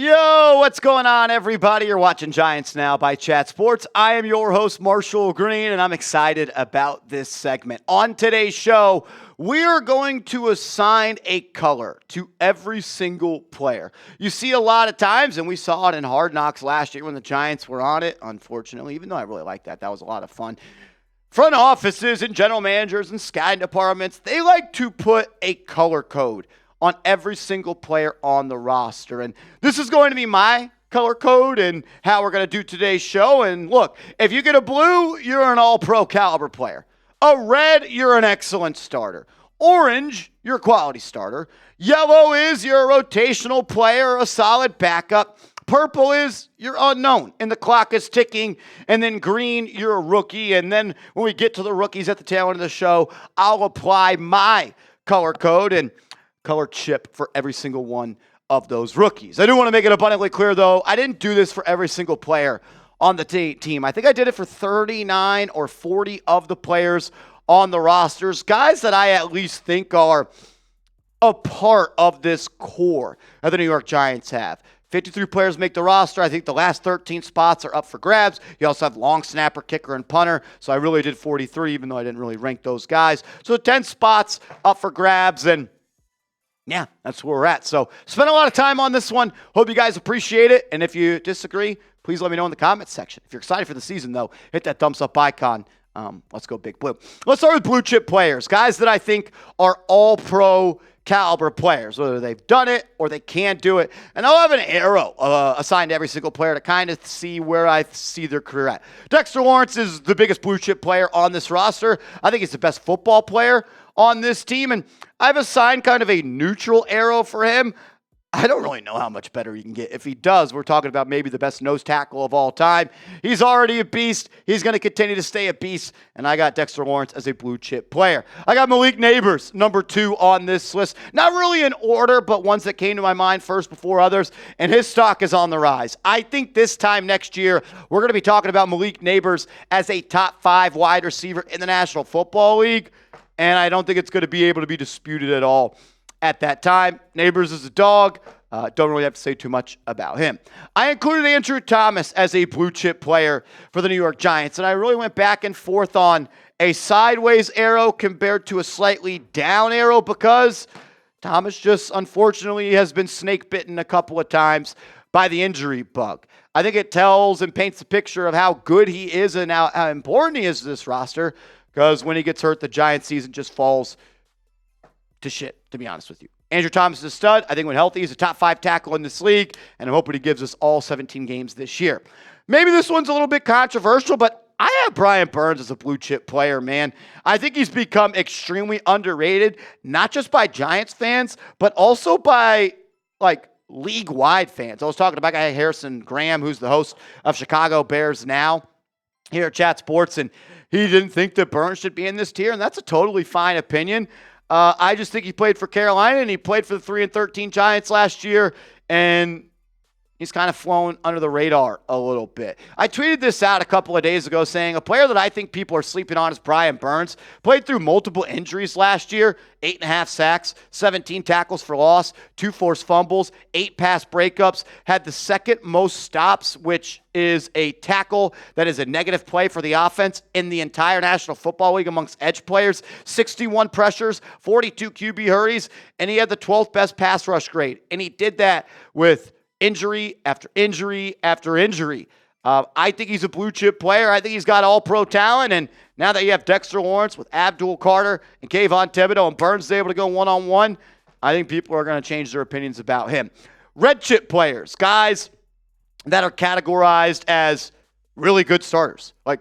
Yo, what's going on, everybody? You're watching Giants Now by Chat Sports. I am your host, Marshall Green, and I'm excited about this segment. On today's show, we are going to assign a color to every single player. You see a lot of times, and we saw it in Hard Knocks last year when the Giants were on it, unfortunately, even though I really liked that. That was a lot of fun. Front offices and general managers and scouting departments, they like to put a color code on every single player on the roster. And this is going to be my color code and how we're going to do today's show. And look, if you get a blue, you're an all-pro caliber player. A red, you're an excellent starter. Orange, you're a quality starter. Yellow is you're a rotational player, a solid backup. Purple is you're unknown and the clock is ticking. And then green, you're a rookie. And then when we get to the rookies at the tail end of the show, I'll apply my color code and color chip for every single one of those rookies. I do want to make it abundantly clear, though, I didn't do this for every single player on the team. I think I did it for 39 or 40 of the players on the rosters, guys that I at least think are a part of this core that the New York Giants have. 53 players make the roster. I think the last 13 spots are up for grabs. You also have long snapper, kicker, and punter. So I really did 43, even though I didn't really rank those guys. So 10 spots up for grabs, and yeah, that's where we're at. So spent a lot of time on this one. Hope you guys appreciate it. And if you disagree, please let me know in the comments section. If you're excited for the season, though, hit that thumbs up icon. Let's go Big Blue. Let's start with blue chip players, guys that I think are all pro caliber players, whether they've done it or they can't do it. And I'll have an arrow assigned to every single player to kind of see where I see their career at. Dexter Lawrence is the biggest blue chip player on this roster. I think he's the best football player on this team, and I've assigned kind of a neutral arrow for him. I don't really know how much better he can get. If he does, we're talking about maybe the best nose tackle of all time. He's already a beast. He's going to continue to stay a beast, and I got Dexter Lawrence as a blue chip player. I got Malik Neighbors, number 2 on this list. Not really in order, but ones that came to my mind first before others, and his stock is on the rise. I think this time next year, we're going to be talking about Malik Neighbors as a top 5 wide receiver in the National Football League, and I don't think it's going to be able to be disputed at all at that time. Neighbors is a dog. Don't really have to say too much about him. I included Andrew Thomas as a blue chip player for the New York Giants, and I really went back and forth on a sideways arrow compared to a slightly down arrow because Thomas just unfortunately has been snake bitten a couple of times by the injury bug. I think it tells and paints a picture of how good he is and how important he is to this roster, because when he gets hurt, the Giants season just falls to shit, to be honest with you. Andrew Thomas is a stud. I think when healthy, he's a top 5 tackle in this league, and I'm hoping he gives us all 17 games this year. Maybe this one's a little bit controversial, but I have Brian Burns as a blue chip player, man. I think he's become extremely underrated, not just by Giants fans, but also by, league-wide fans. I was talking to my guy Harrison Graham, who's the host of Chicago Bears Now here at Chat Sports, and he didn't think that Burns should be in this tier, and that's a totally fine opinion. I just think he played for Carolina, and he played for the 3-13 Giants last year, and he's kind of flown under the radar a little bit. I tweeted this out a couple of days ago saying a player that I think people are sleeping on is Brian Burns. Played through multiple injuries last year, 8.5 sacks, 17 tackles for loss, 2 forced fumbles, 8 pass breakups, had the second most stops, which is a tackle that is a negative play for the offense in the entire National Football League amongst edge players, 61 pressures, 42 QB hurries, and he had the 12th best pass rush grade. And he did that with injury after injury after injury. I think he's a blue chip player. I think he's got all pro talent. And now that you have Dexter Lawrence with Abdul Carter and Kayvon Thibodeau and Burns able to go one-on-one, I think people are going to change their opinions about him. Red chip players, guys that are categorized as really good starters, like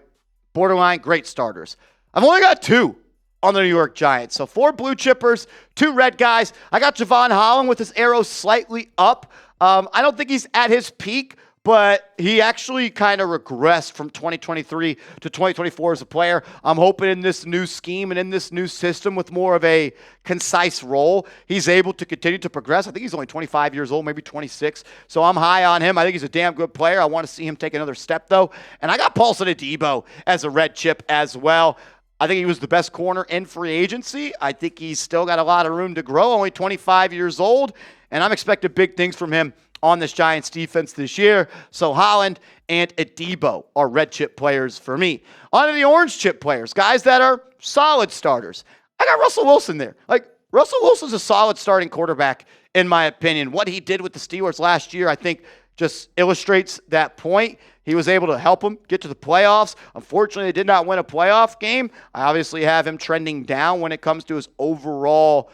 borderline great starters. I've only got 2 on the New York Giants. So 4 blue chippers, 2 red guys. I got Javon Holland with his arrow slightly up. I don't think he's at his peak, but he actually kind of regressed from 2023 to 2024 as a player. I'm hoping in this new scheme and in this new system with more of a concise role, he's able to continue to progress. I think he's only 25 years old, maybe 26. So I'm high on him. I think he's a damn good player. I want to see him take another step, though. And I got Paulson Adebo as a red chip as well. I think he was the best corner in free agency. I think he's still got a lot of room to grow, only 25 years old. And I'm expecting big things from him on this Giants defense this year. So Holland and Daboll are red chip players for me. On to the orange chip players, guys that are solid starters. I got Russell Wilson there. Like, Russell Wilson's a solid starting quarterback, in my opinion. What he did with the Steelers last year, I think, just illustrates that point. He was able to help them get to the playoffs. Unfortunately, they did not win a playoff game. I obviously have him trending down when it comes to his overall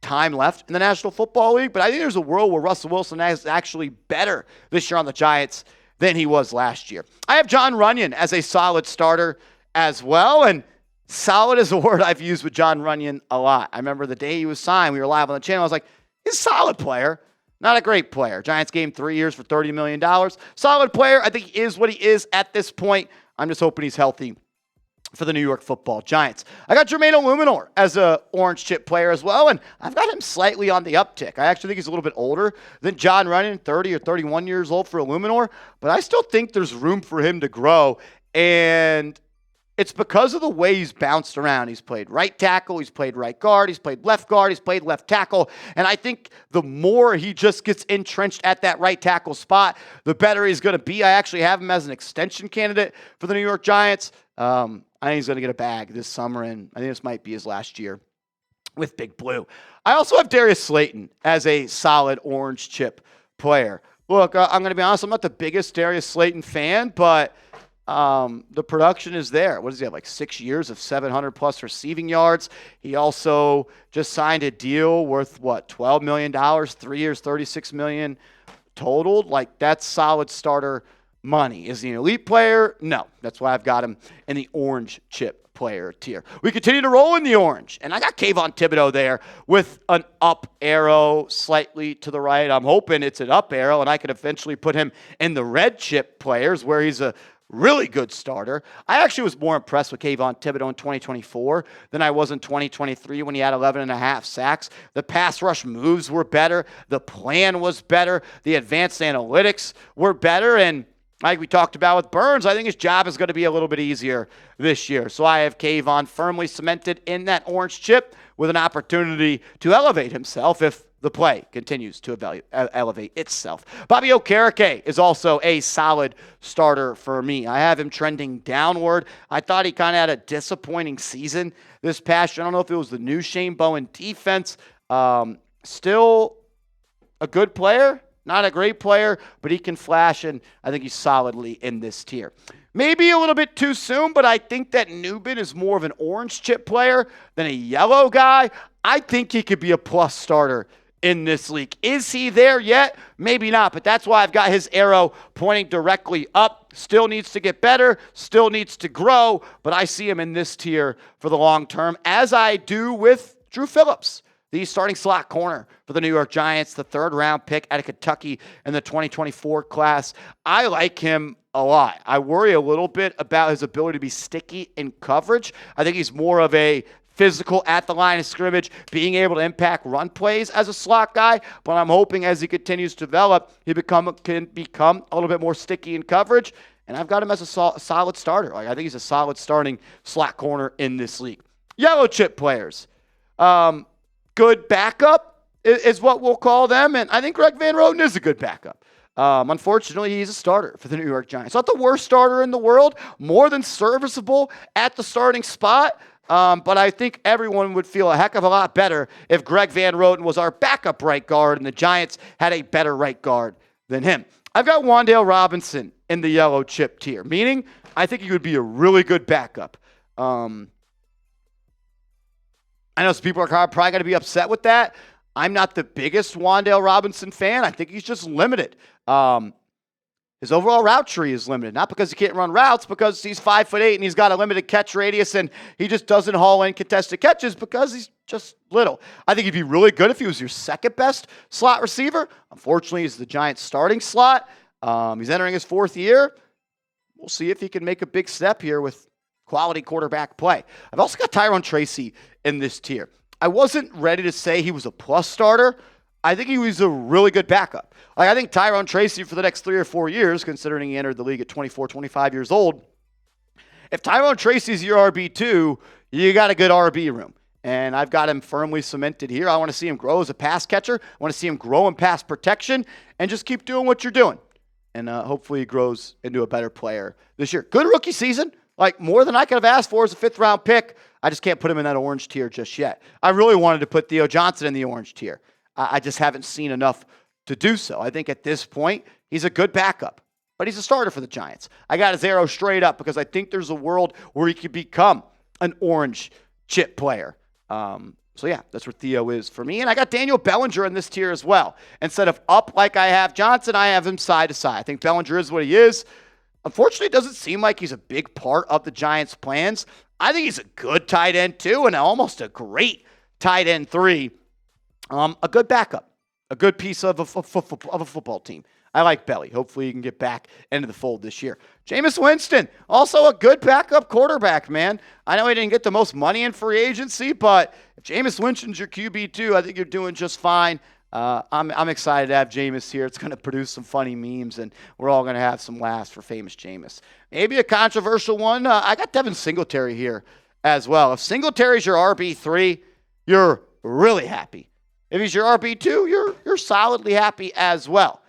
time left in the National Football League. But I think there's a world where Russell Wilson is actually better this year on the Giants than he was last year. I have Jon Runyan as a solid starter as well. And solid is a word I've used with Jon Runyan a lot. I remember the day he was signed, we were live on the channel. I was like, he's a solid player, not a great player. Giants gave him 3 years for $30 million. Solid player. I think he is what he is at this point. I'm just hoping he's healthy for the New York Football Giants. I got Jermaine Illuminor as a orange chip player as well, and I've got him slightly on the uptick. I actually think he's a little bit older than Jon Runyan, 30 or 31 years old for Illuminor, but I still think there's room for him to grow, and it's because of the way he's bounced around. He's played right tackle, he's played right guard, he's played left guard, he's played left tackle. And I think the more he just gets entrenched at that right tackle spot, the better he's going to be. I actually have him as an extension candidate for the New York Giants. I think he's going to get a bag this summer, and I think this might be his last year with Big Blue. I also have Darius Slayton as a solid orange chip player. Look, I'm going to be honest, I'm not the biggest Darius Slayton fan, but the production is there. What does he have, like 6 years of 700-plus receiving yards? He also just signed a deal worth, $12 million, 3 years, $36 million totaled. Like, that's solid starter money. Is he an elite player? No. That's why I've got him in the orange chip player tier. We continue to roll in the orange, and I got Kayvon Thibodeau there with an up arrow slightly to the right. I'm hoping it's an up arrow, and I could eventually put him in the red chip players where he's a really good starter. I actually was more impressed with Kayvon Thibodeau in 2024 than I was in 2023 when he had 11 and a half sacks. The pass rush moves were better. The plan was better. The advanced analytics were better. And like we talked about with Burns, I think his job is going to be a little bit easier this year. So I have Kayvon firmly cemented in that orange chip with an opportunity to elevate himself if the play continues to elevate itself. Bobby Okereke is also a solid starter for me. I have him trending downward. I thought he kind of had a disappointing season this past year. I don't know if it was the new Shane Bowen defense. Still a good player, not a great player, but he can flash, and I think he's solidly in this tier. Maybe a little bit too soon, but I think that Newman is more of an orange chip player than a yellow guy. I think he could be a plus starter in this league. Is he there yet? Maybe not, but that's why I've got his arrow pointing directly up. Still needs to get better, still needs to grow, but I see him in this tier for the long term, as I do with Drew Phillips, the starting slot corner for the New York Giants, the third-round pick out of Kentucky in the 2024 class. I like him a lot. I worry a little bit about his ability to be sticky in coverage. I think he's more of a physical at the line of scrimmage, being able to impact run plays as a slot guy, but I'm hoping as he continues to develop, he can become a little bit more sticky in coverage, and I've got him as a solid starter. Like, I think he's a solid starting slot corner in this league. Yellow chip players. Good backup is what we'll call them, and I think Greg Van Roten is a good backup. Unfortunately, he's a starter for the New York Giants. Not the worst starter in the world, more than serviceable at the starting spot. But I think everyone would feel a heck of a lot better if Greg Van Roten was our backup right guard and the Giants had a better right guard than him. I've got Wan'Dale Robinson in the yellow chip tier, meaning I think he would be a really good backup. I know some people are probably going to be upset with that. I'm not the biggest Wan'Dale Robinson fan. I think he's just limited. His overall route tree is limited, not because he can't run routes, because he's 5'8" and he's got a limited catch radius, and he just doesn't haul in contested catches because he's just little. I think he'd be really good if he was your second best slot receiver. Unfortunately, he's the Giants' starting slot. He's entering his fourth year. We'll see if he can make a big step here with quality quarterback play. I've also got Tyrone Tracy in this tier. I wasn't ready to say he was a plus starter. I think he was a really good backup. Like, I think Tyrone Tracy for the next 3 or 4 years, considering he entered the league at 24, 25 years old, if Tyrone Tracy's your RB2, you got a good RB room. And I've got him firmly cemented here. I want to see him grow as a pass catcher. I want to see him grow in pass protection and just keep doing what you're doing. And hopefully he grows into a better player this year. Good rookie season. Like more than I could have asked for as a 5th-round pick. I just can't put him in that orange tier just yet. I really wanted to put Theo Johnson in the orange tier. I just haven't seen enough to do so. I think at this point, he's a good backup. But he's a starter for the Giants. I got his arrow straight up because I think there's a world where he could become an orange chip player. So yeah, that's where Theo is for me. And I got Daniel Bellinger in this tier as well. Instead of up like I have Johnson, I have him side to side. I think Bellinger is what he is. Unfortunately, it doesn't seem like he's a big part of the Giants' plans. I think he's a good tight end 2 and almost a great tight end 3. A good backup, a good piece of a football team. I like Belly. Hopefully he can get back into the fold this year. Jameis Winston, also a good backup quarterback, man. I know he didn't get the most money in free agency, but if Jameis Winston's your QB2, I think you're doing just fine. I'm excited to have Jameis here. It's going to produce some funny memes, and we're all going to have some laughs for famous Jameis. Maybe a controversial one. I got Devin Singletary here as well. If Singletary's your RB3, you're really happy. If he's your RB2, you're solidly happy as well.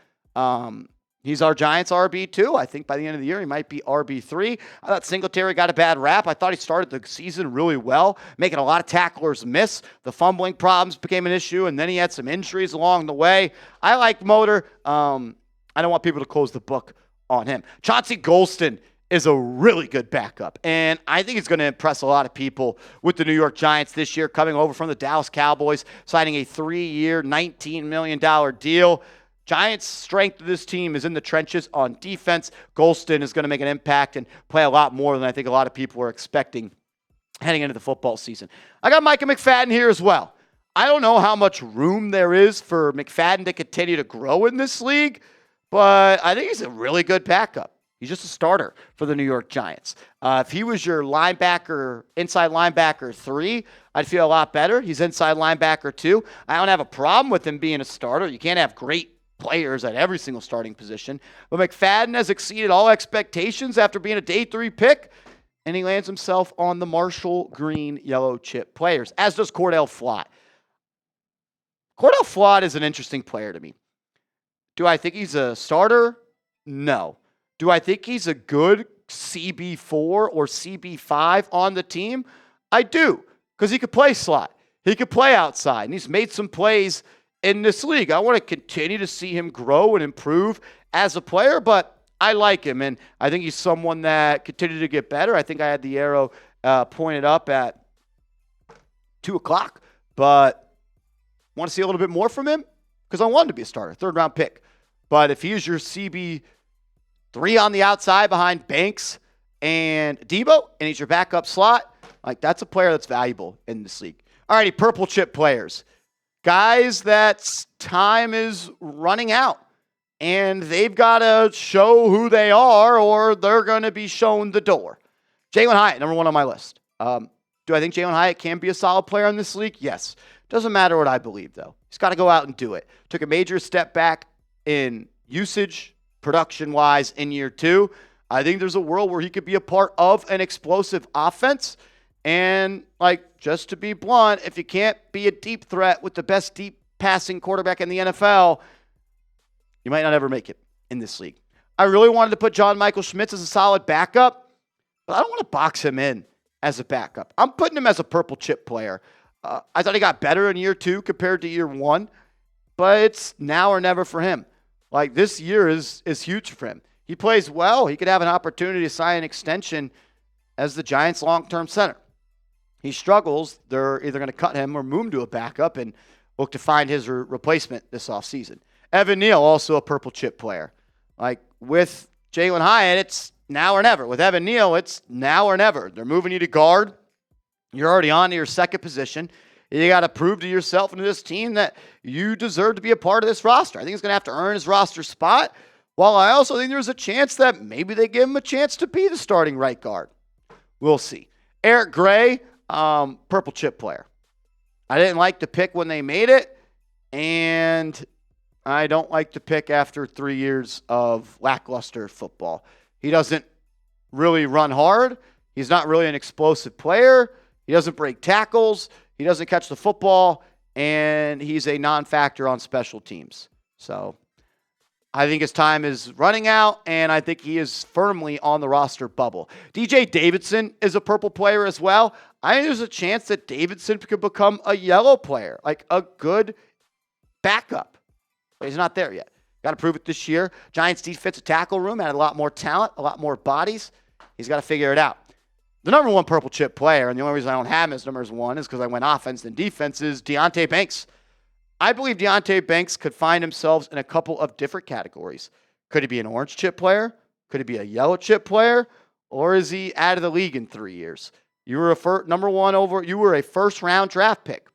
He's our Giants RB2. I think by the end of the year, he might be RB3. I thought Singletary got a bad rap. I thought he started the season really well, making a lot of tacklers miss. The fumbling problems became an issue, and then he had some injuries along the way. I like Motor. I don't want people to close the book on him. Chauncey Golston is a really good backup, and I think he's going to impress a lot of people with the New York Giants this year, coming over from the Dallas Cowboys, signing a 3-year, $19 million deal. Giants' strength of this team is in the trenches on defense. Golston is going to make an impact and play a lot more than I think a lot of people are expecting heading into the football season. I got Micah McFadden here as well. I don't know how much room there is for McFadden to continue to grow in this league, but I think he's a really good backup. He's just a starter for the New York Giants. If he was your linebacker, inside linebacker 3, I'd feel a lot better. He's inside linebacker 2. I don't have a problem with him being a starter. You can't have great players at every single starting position. But McFadden has exceeded all expectations after being a day 3 pick, and he lands himself on the Marshall Green yellow chip players, as does Cordell Flott. Cordell Flott is an interesting player to me. Do I think he's a starter? No. Do I think he's a good CB4 or CB5 on the team? I do, because he could play slot. He could play outside, and he's made some plays in this league. I want to continue to see him grow and improve as a player, but I like him, and I think he's someone that continued to get better. I think I had the arrow pointed up at 2 o'clock, but want to see a little bit more from him because I want him to be a starter, 3rd-round pick. But if he is your CB3 on the outside behind Banks and Debo, and he's your backup slot, like that's a player that's valuable in this league. All righty, purple chip players. Guys that time is running out, and they've got to show who they are or they're going to be shown the door. Jalen Hyatt, number 1 on my list. Do I think Jalen Hyatt can be a solid player in this league? Yes. Doesn't matter what I believe, though. He's got to go out and do it. Took a major step back in usage, production-wise, in year 2. I think there's a world where he could be a part of an explosive offense. And, just to be blunt, if you can't be a deep threat with the best deep passing quarterback in the NFL, you might not ever make it in this league. I really wanted to put John Michael Schmitz as a solid backup, but I don't want to box him in as a backup. I'm putting him as a purple chip player. I thought he got better in year 2 compared to year 1, but it's now or never for him. This year is huge for him. He plays well. He could have an opportunity to sign an extension as the Giants' long-term center. He struggles, they're either going to cut him or move him to a backup and look to find his replacement this offseason. Evan Neal, also a purple chip player. With Jalen Hyatt, it's now or never. With Evan Neal, it's now or never. They're moving you to guard. You're already on to your second position. You got to prove to yourself and to this team that you deserve to be a part of this roster. I think he's going to have to earn his roster spot, while I also think there's a chance that maybe they give him a chance to be the starting right guard. We'll see. Eric Gray, purple chip player. I didn't like the pick when they made it, and I don't like the pick after 3 years of lackluster football. He doesn't really run hard. He's not really an explosive player. He doesn't break tackles. he doesn't catch the football, and he's a non-factor on special teams. So I think his time is running out, and I think he is firmly on the roster bubble. DJ Davidson is a purple player as well. I think there's a chance that Davidson could become a yellow player, like a good backup. But he's not there yet. Got to prove it this year. Giants defensive tackle room had a lot more talent, a lot more bodies. He's got to figure it out. The number one purple chip player, and the only reason I don't have him as number one is because I went offense and defense, is Deonte Banks. I believe Deonte Banks could find himself in a couple of different categories. Could he be an orange chip player? Could he be a yellow chip player? Or is he out of the league in 3 years? You were you were a first-round draft pick.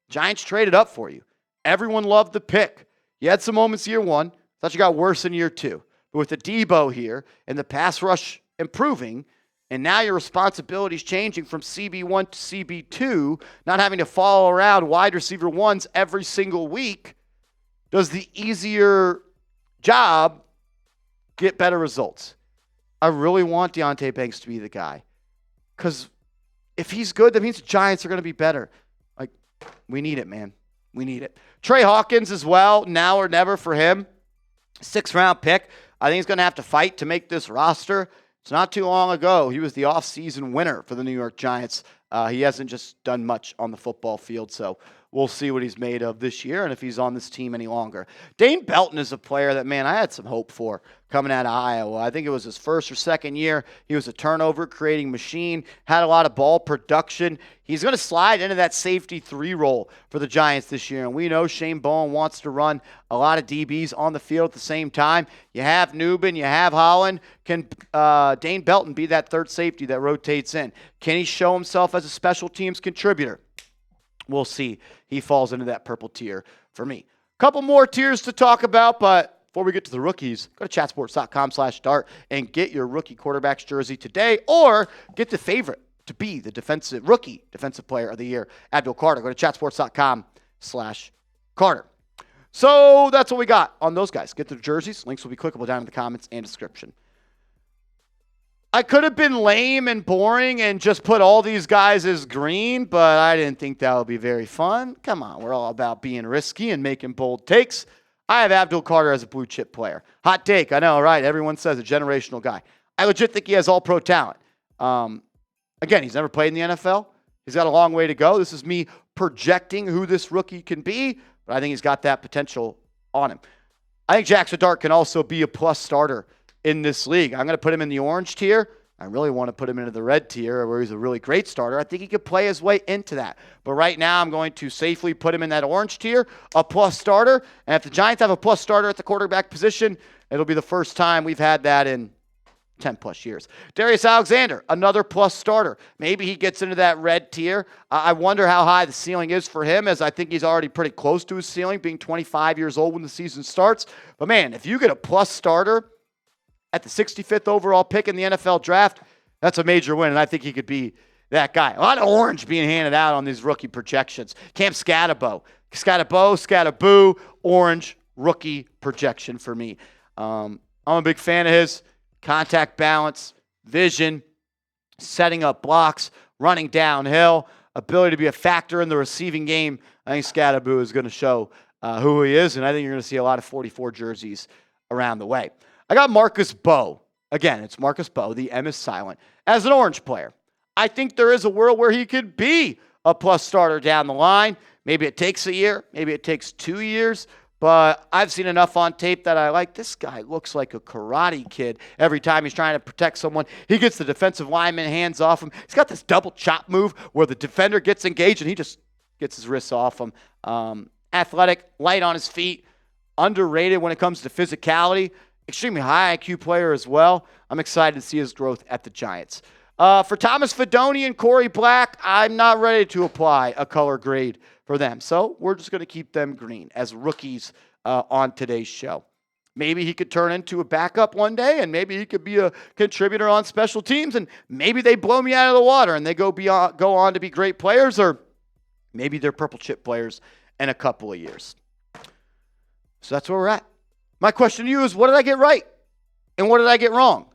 Giants traded up for you. Everyone loved the pick. You had some moments year one. Thought you got worse in year two. But with the Daboll here and the pass rush improving, and now your responsibilities changing from CB1 to CB2, not having to follow around wide receiver ones every single week, does the easier job get better results? I really want Deonte Banks to be the guy. Because if he's good, that means the Giants are going to be better. Like, we need it, man. We need it. Trey Hawkins as well, now or never for him. 6th-round pick. I think he's going to have to fight to make this roster. It's not too long ago. He was the offseason winner for the New York Giants. He hasn't just done much on the football field, so we'll see what he's made of this year and if he's on this team any longer. Dane Belton is a player that, man, I had some hope for coming out of Iowa. I think it was his first or second year. He was a turnover-creating machine, had a lot of ball production. He's going to slide into that safety 3 role for the Giants this year, and we know Shane Bowen wants to run a lot of DBs on the field at the same time. You have Newbin, you have Holland. Can Dane Belton be that third safety that rotates in? Can he show himself as a special teams contributor? We'll see. He falls into that purple tier for me. Couple more tiers to talk about, but before we get to the rookies, go to chatsports.com/start and get your rookie quarterback's jersey today, or get the favorite to be the rookie defensive player of the year, Abdul Carter. Go to chatsports.com/Carter. So that's what we got on those guys. Get the jerseys. Links will be clickable down in the comments and description. I could have been lame and boring and just put all these guys as green, but I didn't think that would be very fun. Come on, we're all about being risky and making bold takes. I have Abdul Carter as a blue chip player. Hot take, I know, right? Everyone says a generational guy. I legit think he has all-pro talent. Again, he's never played in the NFL. He's got a long way to go. This is me projecting who this rookie can be, but I think he's got that potential on him. I think Jackson Dart can also be a plus starter in this league. I'm going to put him in the orange tier. I really want to put him into the red tier where he's a really great starter. I think he could play his way into that. But right now I'm going to safely put him in that orange tier, a plus starter. And if the Giants have a plus starter at the quarterback position, it'll be the first time we've had that in 10 plus years. Darius Alexander, another plus starter. Maybe he gets into that red tier. I wonder how high the ceiling is for him, as I think he's already pretty close to his ceiling, being 25 years old when the season starts. But man, if you get a plus starter at the 65th overall pick in the NFL draft, that's a major win, and I think he could be that guy. A lot of orange being handed out on these rookie projections. Camp Scattaboo, orange rookie projection for me. I'm a big fan of his. Contact balance, vision, setting up blocks, running downhill, ability to be a factor in the receiving game. I think Scattaboo is going to show who he is, and I think you're going to see a lot of 44 jerseys around the way. I got Marcus Bowe. Again, it's Marcus Bowe. The M is silent. As an orange player, I think there is a world where he could be a plus starter down the line. Maybe it takes a year. Maybe it takes 2 years. But I've seen enough on tape that I like. This guy looks like a karate kid every time he's trying to protect someone. He gets the defensive lineman hands off him. He's got this double chop move where the defender gets engaged and he just gets his wrists off him. Athletic, light on his feet, underrated when it comes to physicality. Extremely high IQ player as well. I'm excited to see his growth at the Giants. For Thomas Fidone and Corey Black, I'm not ready to apply a color grade for them. So we're just going to keep them green as rookies on today's show. Maybe he could turn into a backup one day, and maybe he could be a contributor on special teams, and maybe they blow me out of the water and they go on to be great players, or maybe they're purple chip players in a couple of years. So that's where we're at. My question to you is, what did I get right? And what did I get wrong?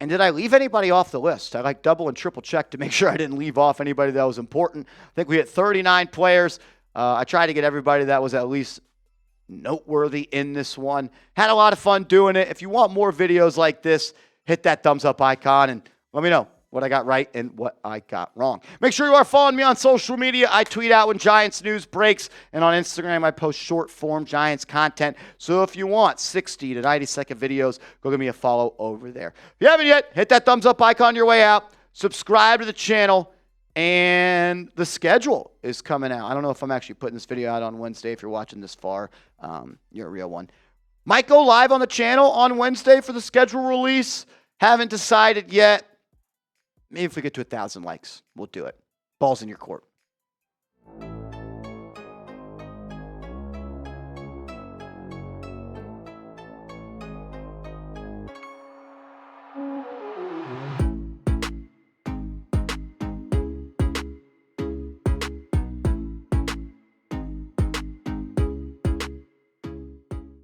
And did I leave anybody off the list? I double and triple check to make sure I didn't leave off anybody that was important. I think we hit 39 players. I tried to get everybody that was at least noteworthy in this one. Had a lot of fun doing it. If you want more videos like this, hit that thumbs up icon and let me know what I got right and what I got wrong. Make sure you are following me on social media. I tweet out when Giants news breaks, and on Instagram I post short-form Giants content. So if you want 60 to 90-second videos, go give me a follow over there. If you haven't yet, hit that thumbs up icon on your way out. Subscribe to the channel, and the schedule is coming out. I don't know if I'm actually putting this video out on Wednesday. If you're watching this far, you're a real one. Might go live on the channel on Wednesday for the schedule release. Haven't decided yet. Maybe if we get to 1,000 likes, we'll do it. Ball's in your court.